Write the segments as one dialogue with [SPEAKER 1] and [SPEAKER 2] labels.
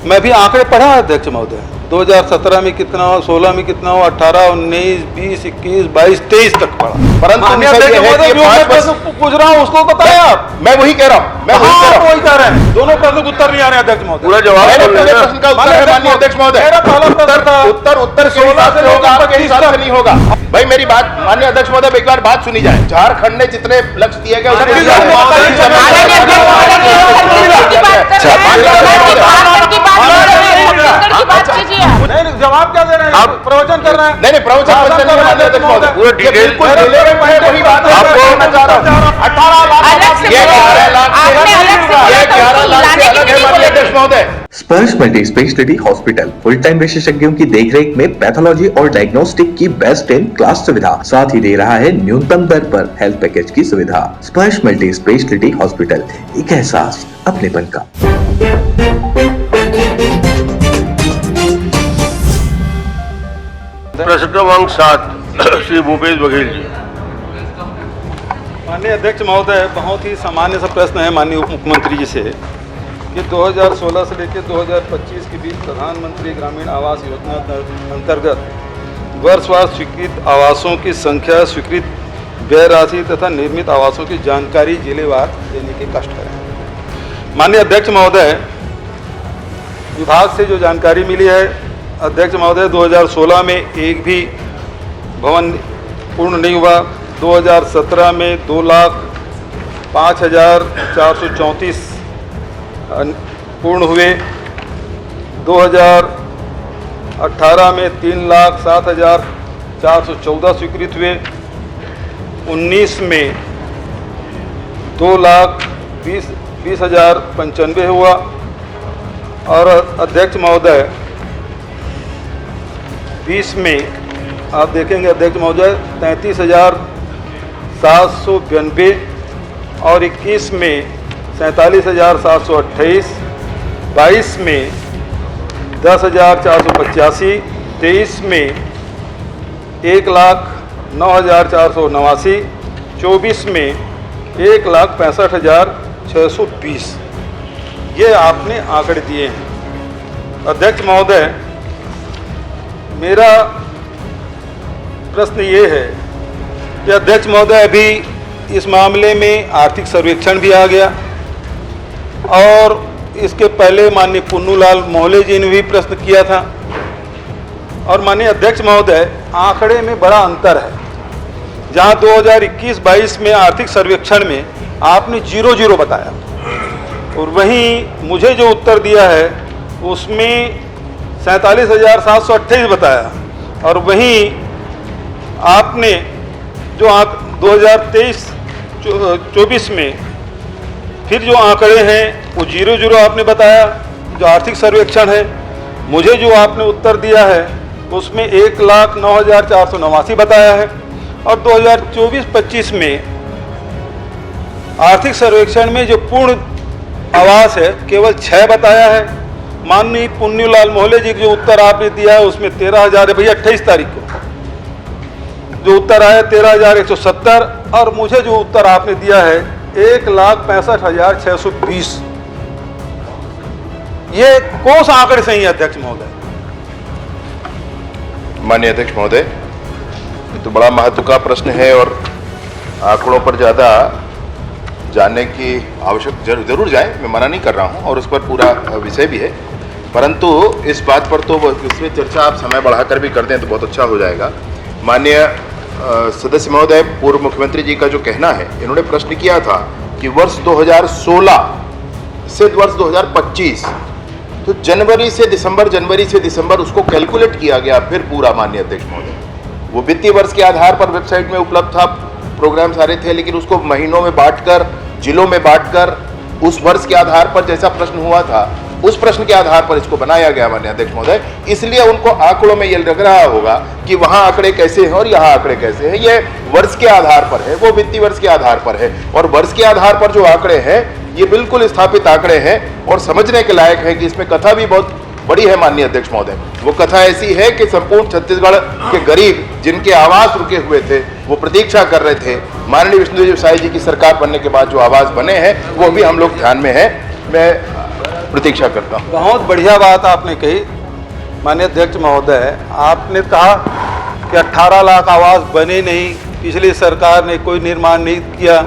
[SPEAKER 1] मैं भी आंकड़े पढ़ा अध्यक्ष महोदय, 2017 में कितना हो, 16 में कितना हो, 18, 19, 20, 21, 22, 23 तक पढ़ा।
[SPEAKER 2] परंतु
[SPEAKER 1] पूछ रहा हूँ उसको बताया आप।
[SPEAKER 2] मैं वही कह रहा हूँ,
[SPEAKER 1] वही कह रहे हैं, दोनों प्रश्न के उत्तर नहीं आ रहे अध्यक्ष महोदय।
[SPEAKER 2] पूरा जवाब प्रश्न का उत्तर है माननीय अध्यक्ष महोदय।
[SPEAKER 1] मेरा पहला प्रश्न था
[SPEAKER 2] उत्तर के हिसाब से होगा, आपके हिसाब से नहीं होगा। भाई मेरी बात माननीय अध्यक्ष महोदय, एक बार बात सुनी जाए। झारखंड ने जितने लक्ष्य दिए गए
[SPEAKER 1] जवाब क्या दे रहे हैं? आप प्रवचन कर रहे हैं?
[SPEAKER 2] नहीं प्रवचन पूरा डिटेल वही बात आपको 18 लाख अध्यक्ष महोदय।
[SPEAKER 3] स्पर्श multi speciality hospital full time विशेषज्ञों की देखरेख में पैथोलॉजी और डायग्नोस्टिक की बेस्ट इन क्लास सुविधा, साथ ही दे रहा है न्यूनतम दर पर हेल्थ पैकेज की सुविधा। स्पर्श मल्टी स्पेशलिटी हॉस्पिटल, एक एहसास अपनेपन का।
[SPEAKER 4] प्रश्न क्रमांक 7 श्री भूपेश बघेल जी।
[SPEAKER 1] माननीय अध्यक्ष महोदय, बहुत ही सामान्य सा प्रश्न है माननीय उप मुख्यमंत्री जी से कि 2016 से लेकर 2025 के बीच प्रधानमंत्री ग्रामीण आवास योजना अंतर्गत वर्षवार स्वीकृत आवासों की संख्या, स्वीकृत व्यय राशि तथा निर्मित आवासों की जानकारी जिलेवार देने के कष्ट करें। माननीय अध्यक्ष महोदय, विभाग से जो जानकारी मिली है अध्यक्ष महोदय, 2016 में एक भी भवन पूर्ण नहीं हुआ। 2017 में 2,05,434 पूर्ण हुए। 2018 में 3,07,414 स्वीकृत हुए। 19 में 2,20,95 हुआ। और अध्यक्ष महोदय 20 में आप देखेंगे अध्यक्ष महोदय 33,792 और 21 में 47,728, 22 में 10,485, 23 में 1,09,489, 24 में 1,65,620। ये आपने आंकड़े दिए हैं। अध्यक्ष महोदय, मेरा प्रश्न ये है कि अध्यक्ष महोदय अभी इस मामले में आर्थिक सर्वेक्षण भी आ गया और इसके पहले माननीय पुन्नूलाल मोहले जी ने भी प्रश्न किया था। और माननीय अध्यक्ष महोदय, आंकड़े में बड़ा अंतर है। जहां 2021-22 में आर्थिक सर्वेक्षण में आपने 0 बताया और वहीं मुझे जो उत्तर दिया है उसमें 47,728 बताया। और वहीं आपने जो 2023-24 में फिर जो आंकड़े हैं वो 0 आपने बताया, जो आर्थिक सर्वेक्षण है। मुझे जो आपने उत्तर दिया है उसमें 1,09,489 बताया है। और 2024-25 में आर्थिक सर्वेक्षण में जो पूर्ण आवास है केवल 6 बताया है। माननीय पुन्नूलाल मोहले जी जो उत्तर आपने दिया है उसमें 13,000 है। भैया 28 तारीख को जो उत्तर आया 13,170 और मुझे जो उत्तर आपने दिया है 1,65,620। ये कौन सा आंकड़े सही है अध्यक्ष महोदय?
[SPEAKER 2] माननीय अध्यक्ष महोदय, ये तो बड़ा महत्व का प्रश्न है और आंकड़ों पर ज़्यादा जानने की आवश्यक जरूर जाए, मैं मना नहीं कर रहा हूं और उस पर पूरा विषय भी है। परंतु इस बात पर तो इसमें चर्चा आप समय बढ़ाकर भी कर दें तो बहुत अच्छा हो जाएगा। माननीय सदस्य महोदय, पूर्व मुख्यमंत्री जी का जो कहना है, इन्होंने प्रश्न किया था कि वर्ष 2016 से वर्ष 2025 तो जनवरी से दिसंबर उसको कैलकुलेट किया गया फिर पूरा। माननीय अध्यक्ष महोदय, वो वित्तीय वर्ष के आधार पर वेबसाइट में उपलब्ध था, प्रोग्राम सारे थे, लेकिन उसको महीनों में बांटकर, जिलों में बांटकर उस वर्ष के आधार पर जैसा प्रश्न हुआ था उस प्रश्न के आधार पर इसको बनाया गया माननीय अध्यक्ष महोदय। इसलिए उनको आंकड़ों में ये लग रहा होगा कि वहां आंकड़े कैसे हैं और यहाँ आंकड़े कैसे हैं। ये वर्ष के आधार पर है, वो वित्तीय वर्ष के आधार पर है और वर्ष के आधार पर जो आंकड़े हैं ये बिल्कुल स्थापित आंकड़े हैं और समझने के लायक है कि इसमें कथा भी बहुत बड़ी है माननीय अध्यक्ष महोदय। वो कथा ऐसी है कि संपूर्ण छत्तीसगढ़ के गरीब जिनके आवास रुके हुए थे वो प्रतीक्षा कर रहे थे। माननीय विष्णुदेव साई जी की सरकार बनने के बाद जो आवास बने हैं वो भी हम लोग ध्यान में है। मैं प्रतीक्षा करता हूँ।
[SPEAKER 1] बहुत बढ़िया बात आपने कही माननीय अध्यक्ष महोदय। आपने कहा कि 18 लाख आवास बने नहीं, पिछली सरकार ने कोई निर्माण नहीं किया।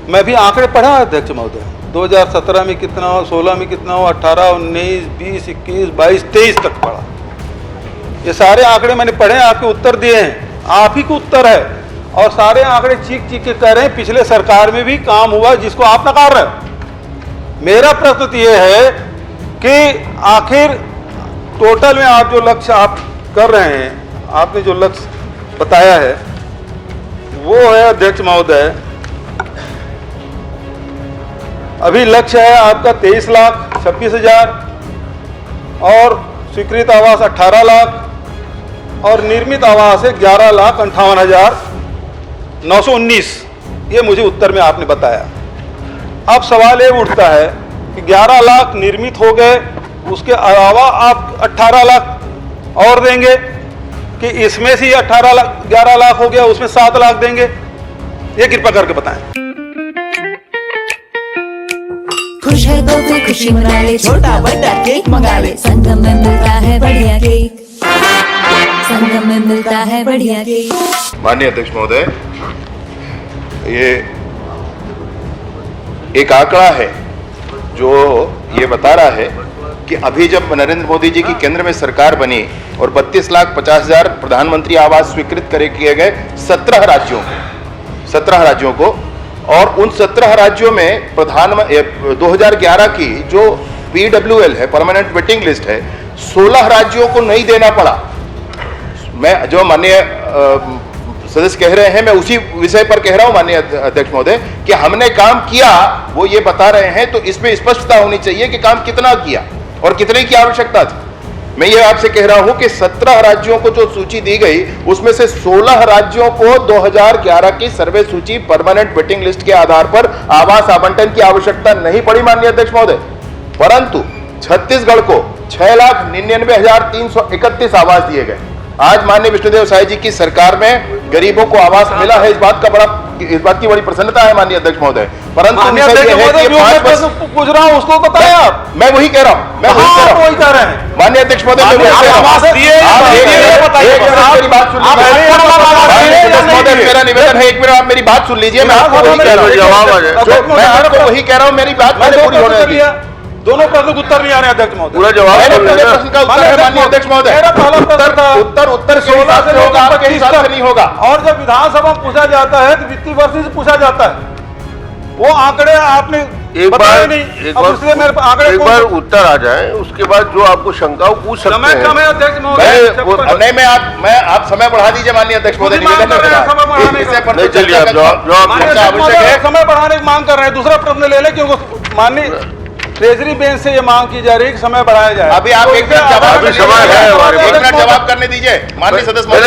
[SPEAKER 1] मैं भी आंकड़े पढ़ा अध्यक्ष महोदय, 2017 में कितना हो, 16 में कितना हो, 18, 19, 20, 21, 22, 23 तक पढ़ा। ये सारे आंकड़े मैंने पढ़े, आपके उत्तर दिए हैं, आप ही को उत्तर है। और सारे आंकड़े चीख चीख के कह रहे हैं पिछले सरकार में भी काम हुआ जिसको आप नकार रहे हो। मेरा प्रश्न तो ये है कि आखिर टोटल में आप जो लक्ष्य आप कर रहे हैं, आपने जो लक्ष्य बताया है वो है अध्यक्ष महोदय, अभी लक्ष्य है आपका 23,26,000 और स्वीकृत आवास 18 लाख और निर्मित आवास है 11,58,919। ये मुझे उत्तर में आपने बताया। अब सवाल ये उठता है कि 11 लाख निर्मित हो गए, उसके अलावा आप 18 लाख और देंगे कि इसमें से 11 लाख हो गया, उसमें 7 लाख देंगे? ये कृपया करके बताएं।
[SPEAKER 5] खुश है तो फिर खुशी मना ले, छोटा बड़ा केक मंगा ले, संगम में मिलता है बढ़िया केक, संगम में मिलता है बढ़िया केक।
[SPEAKER 2] माननीय अध्यक्ष महोदय, ये एक आंकड़ा है जो ये बता रहा है कि अभी जब नरेंद्र मोदी जी की केंद्र में सरकार बनी और 32,50,000 प्रधानमंत्री आवास स्वीकृत किए गए 17 राज्यों को, और उन 17 राज्यों में 2011 की जो PWL है, परमानेंट वेटिंग लिस्ट है, 16 राज्यों को नहीं देना पड़ा। मैं जो माननीय सदस्य कह रहे हैं, मैं उसी विषय पर कह रहा हूं माननीय अध्यक्ष महोदय कि हमने काम किया, वो ये बता रहे हैं, तो इसमें स्पष्टता होनी चाहिए कि काम कितना किया और कितने की आवश्यकता थी। मैं ये आपसे कह रहा हूं कि 17 राज्यों को जो सूची दी गई, उसमें से 16 राज्यों को 2011 की सर्वे सूची परमानेंट वेटिंग लिस्ट के आधार पर आवास आवंटन की आवश्यकता नहीं पड़ी माननीय अध्यक्ष महोदय, परंतु छत्तीसगढ़ को 6,99,331 आवास दिए गए। आज माननीय विष्णुदेव साय जी की सरकार में गरीबों को आवास मिला है, इस बात की बड़ी प्रसन्नता है माननीय अध्यक्ष महोदय। परंतु
[SPEAKER 1] पूछ रहा हूं उसको बताएं आप।
[SPEAKER 2] मैं वही कह रहा हूं,
[SPEAKER 1] वही कह रहे हैं
[SPEAKER 2] माननीय अध्यक्ष महोदय। मेरी मेरा निवेदन है, एक मिनट आप मेरी बात सुन लीजिए। मैं आपको वही कह रहा हूँ, वही कह रहा हूँ, मेरी बात पूरी होने दीजिए।
[SPEAKER 1] दोनों प्रश्न का उत्तर नहीं आ रहे अध्यक्ष महोदय।
[SPEAKER 2] पूरा जवाब प्रश्न का उत्तर है माननीय अध्यक्ष महोदय।
[SPEAKER 1] मेरा पहला प्रश्न था
[SPEAKER 2] उत्तर 16 से होगा, आपके हिसाब से नहीं होगा।
[SPEAKER 1] और जब विधानसभा में पूछा जाता है तो वित्तीय वर्ष से पूछा जाता है, वो आंकड़े आपने
[SPEAKER 4] एक बार उत्तर आ जाए, उसके बाद जो आपको शंका हो पूछ सकते हैं।
[SPEAKER 1] समय कम है अध्यक्ष महोदय।
[SPEAKER 2] नहीं, मैं आप समय बढ़ा दीजिए माननीय अध्यक्ष महोदय।
[SPEAKER 1] समय बढ़ाने की मांग कर रहे हैं। दूसरा प्रश्न ले लें, क्योंकि माननीय ट्रेजरी बेंच से ये मांग की जा रही है कि समय बढ़ाया जाए।
[SPEAKER 2] अभी आप एक मिनट जवाब करने दीजिए माननीय सदस्य महोदय।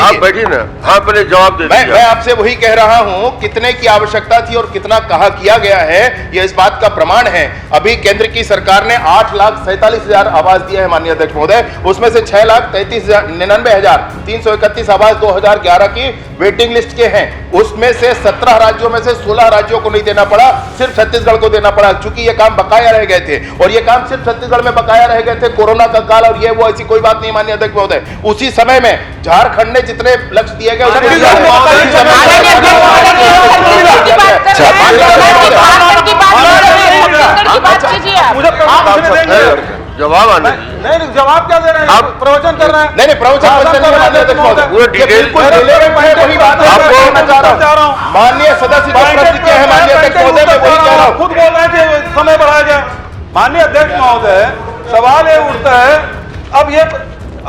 [SPEAKER 4] आप बैठिए ना, हाँ पहले जवाब दे दीजिए।
[SPEAKER 2] मैं आपसे वही कह रहा हूं, कितने की आवश्यकता थी और कितना कहा किया गया है, ये इस बात का प्रमाण है। अभी केंद्र की सरकार ने 8,47,000 आवास दिए हैं माननीय अध्यक्ष महोदय, उसमें से 6,99,331 आवास 2011 की वेटिंग लिस्ट के हैं। उसमें से 17 राज्यों में से 16 राज्यों को नहीं देना पड़ा, सिर्फ छत्तीसगढ़ को देना पड़ा, क्योंकि ये काम बकाया रह गए थे। और ये काम सिर्फ छत्तीसगढ़ में बकाया रह गए थे, कोरोना का काल और ये वो, ऐसी कोई बात नहीं माननीय अध्यक्ष महोदय। उसी समय में झारखंड ने जितने लक्ष्य दिए गए
[SPEAKER 4] जवाब आने
[SPEAKER 1] नहीं, जवाब क्या दे रहे हैं? आप प्रवचन कर रहे हैं।
[SPEAKER 2] नहीं, प्रवचन माननीय सदस्य प्रश्न किए हैं माननीय अध्यक्ष महोदय, मैं वही कह रहा हूं।
[SPEAKER 1] खुद बोल रहे थे समय बढ़ाया जाए। माननीय अध्यक्ष महोदय, सवाल ये उठता है, अब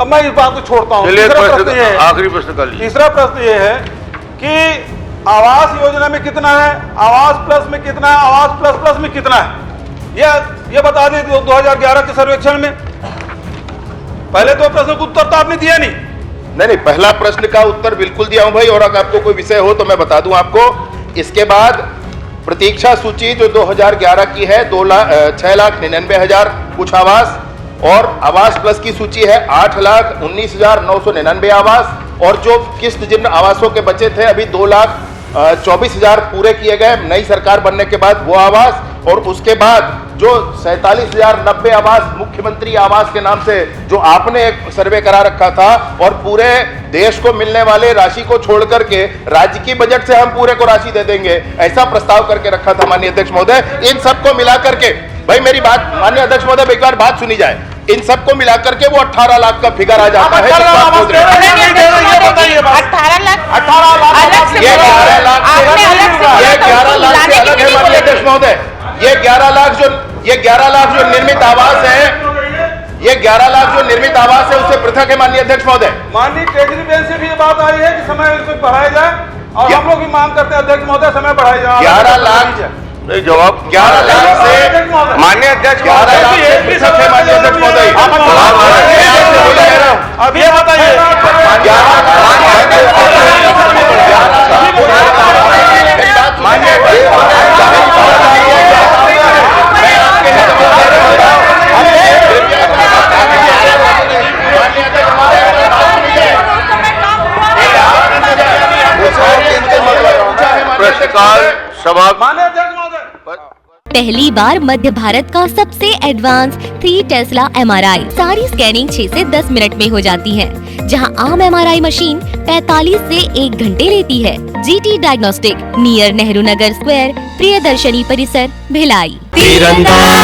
[SPEAKER 1] मैं इस बात को छोड़ता हूँ।
[SPEAKER 4] आखिरी प्रश्न कर लीजिए।
[SPEAKER 1] तीसरा प्रश्न ये है कि आवास योजना में कितना है, आवास प्लस में कितना है, आवास प्लस प्लस में कितना है, ये बता दें 2011 के सर्वेक्षण में। पहले दो प्रश्न का उत्तर तो आपने दिया नहीं।
[SPEAKER 2] पहला प्रश्न का उत्तर बिल्कुल दिया हूं भाई, और अगर आपको कोई विषय हो तो मैं बता दूं आपको। इसके बाद प्रतीक्षा सूची जो 2011 की है 6,99,000 कुछ आवास, और आवास प्लस की सूची है 8,19,999 आवास, और जो किस्त जिन आवासों के बचे थे अभी 2,24,000 पूरे किए गए नई सरकार बनने के बाद वो आवास, और उसके बाद जो 47,090 आवास मुख्यमंत्री आवास के नाम से जो आपने एक सर्वे करा रखा था और पूरे देश को मिलने वाले राशि को छोड़ करके राज्य की बजट से हम पूरे को राशि दे देंगे, ऐसा प्रस्ताव करके रखा था माननीय अध्यक्ष महोदय। इन सबको मिला करके, भाई मेरी बात माननीय अध्यक्ष महोदय एक बार बात सुनी जाए, इन सबको मिला करके वो 18 लाख का फिगर आ जाता है।
[SPEAKER 6] 18 लाख
[SPEAKER 2] ये 11 लाख से अलग है माननीय अध्यक्ष महोदय। ये 11 लाख जो निर्मित आवास है, ये 11 लाख जो निर्मित आवास है उससे पृथक है माननीय अध्यक्ष महोदय।
[SPEAKER 1] माननीय केजरीवाल से भी ये बात आई है कि समय इसको बढ़ाया जाए और हम लोग भी मांग करते हैं अध्यक्ष महोदय समय बढ़ाया जाए।
[SPEAKER 2] 11 लाख
[SPEAKER 4] नहीं, जवाब
[SPEAKER 2] 11 लाख से
[SPEAKER 6] माननीय अध्यक्ष
[SPEAKER 2] 11 लाख से पृथक है माननीय अध्यक्ष महोदय।
[SPEAKER 1] अब ये बताइए
[SPEAKER 2] 11
[SPEAKER 4] प्रश्नकाल समाप्त।
[SPEAKER 1] माननीय अध्यक्ष महोदय।
[SPEAKER 7] पहली बार मध्य भारत का सबसे एडवांस 3 टेस्ला MRI। सारी स्कैनिंग 6 से 10 मिनट में हो जाती है, जहां आम MRI मशीन 45 से 1 घंटे लेती है। GT diagnostic, near Nehru Nagar square, Priyadarshini परिसर, भिलाई।
[SPEAKER 5] तीरंदाज।